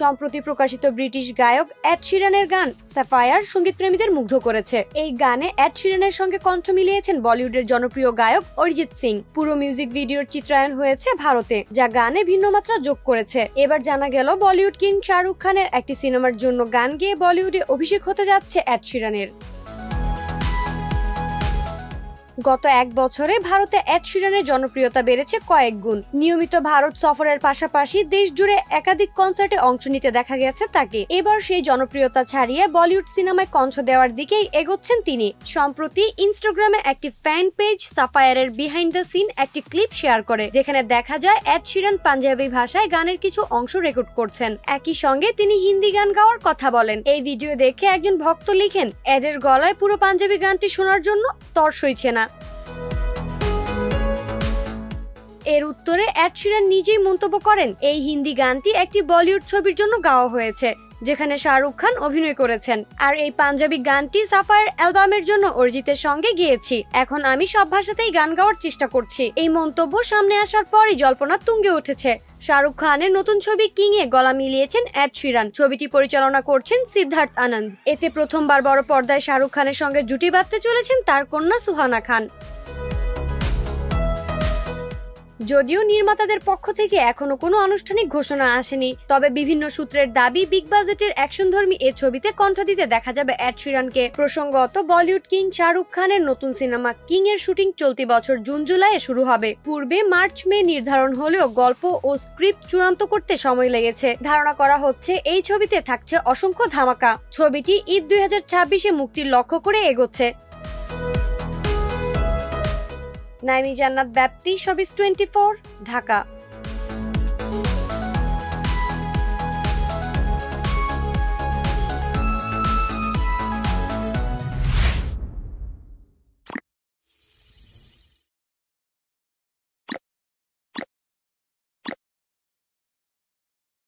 সম্প্রতি প্রকাশিত ব্রিটিশ গায়ক এড শিরানের গান স্যাফায়ার সঙ্গীতপ্রেমীদের মুগ্ধ করেছে। এই গানে এড শিরানের সঙ্গে কণ্ঠ মিলিয়েছেন বলিউডের জনপ্রিয় গায়ক অরিজিৎ সিং। পুরো মিউজিক ভিডিওর চিত্রায়ন হয়েছে ভারতে, যা গানে ভিন্ন মাত্রা যোগ করেছে। এবার জানা গেল বলিউড কিং শাহরুখ খানের একটি সিনেমার জন্য গান গেয়ে বলিউডে অভিষেক হতে যাচ্ছে এড শিরানের। গত এক বছরে ভারতে এড শিরানের জনপ্রিয়তা বেড়েছে কয়েক গুণ। নিয়মিত ভারত সফরের পাশাপাশি দেশ জুড়ে একাধিক কনসার্টে অংশ নিতে দেখা গেছে তাকে। এবার সেই জনপ্রিয়তা ছাড়িয়ে বলিউড সিনেমায় কণ্ঠ দেওয়ার দিকেই এগোচ্ছেন তিনি। সম্প্রতি ইনস্টাগ্রামে একটি ফ্যান পেজ সাফায়ারের বিহাইন্ড দ্য সিন একটি ক্লিপ শেয়ার করে, যেখানে দেখা যায় এড শিরান পাঞ্জাবি ভাষায় গানের কিছু অংশ রেকর্ড করছেন। একই সঙ্গে তিনি হিন্দি গান গাওয়ার কথা বলেন। এই ভিডিও দেখে একজন ভক্ত লিখেন, এডের গলায় পুরো পাঞ্জাবি গানটি শোনার জন্য তর সইছে না। এর উত্তরে এড শিরান নিজেই মন্তব্য করেন, এই হিন্দি গানটি একটি বলিউড ছবির জন্য গাওয়া হয়েছে, যেখানে শাহরুখ খান অভিনয় করেছেন। আর এই পাঞ্জাবি গানটি সাফায়ার অ্যালবামের জন্য অরিজিতের সঙ্গে গেয়েছি। এখন আমি সব ভাষাতেই গান গাওয়ার চেষ্টা করছি। এই মন্তব্য সামনে আসার পরই জল্পনা তুঙ্গে উঠেছে। শাহরুখ খানের নতুন ছবি কিং এ গলা মিলিয়েছেন এড শিরান। ছবিটি পরিচালনা করছেন সিদ্ধার্থ আনন্দ। এতে প্রথমবার বড় পর্দায় শাহরুখ খানের সঙ্গে জুটি বাঁধতে চলেছেন তার কন্যা সুহানা খান। যদিও নির্মাতাদের পক্ষ থেকে এখনো কোনো আনুষ্ঠানিক ঘোষণা আসেনি, তবে বিভিন্ন সূত্রের দাবি বিগ বাজেটের অ্যাকশনধর্মী এই ছবিতে কণ্ঠ দিতে দেখা যাবে এড শিরানকে। প্রসঙ্গত, বলিউড কিং শাহরুখ খানের নতুন সিনেমা কিং এর শুটিং চলতি বছর জুন জুলাইয়ে শুরু হবে। পূর্বে মার্চ মে নির্ধারণ হলেও গল্প ও স্ক্রিপ্ট চূড়ান্ত করতে সময় লেগেছে। ধারণা করা হচ্ছে এই ছবিতে থাকছে অসংখ্য ধামাকা। ছবিটি ঈদ 2026-এ মুক্তির লক্ষ্য করে এগোচ্ছে। নাইমি জান্নাত ব্যাপ্তি, শোবিজ 24, ঢাকা।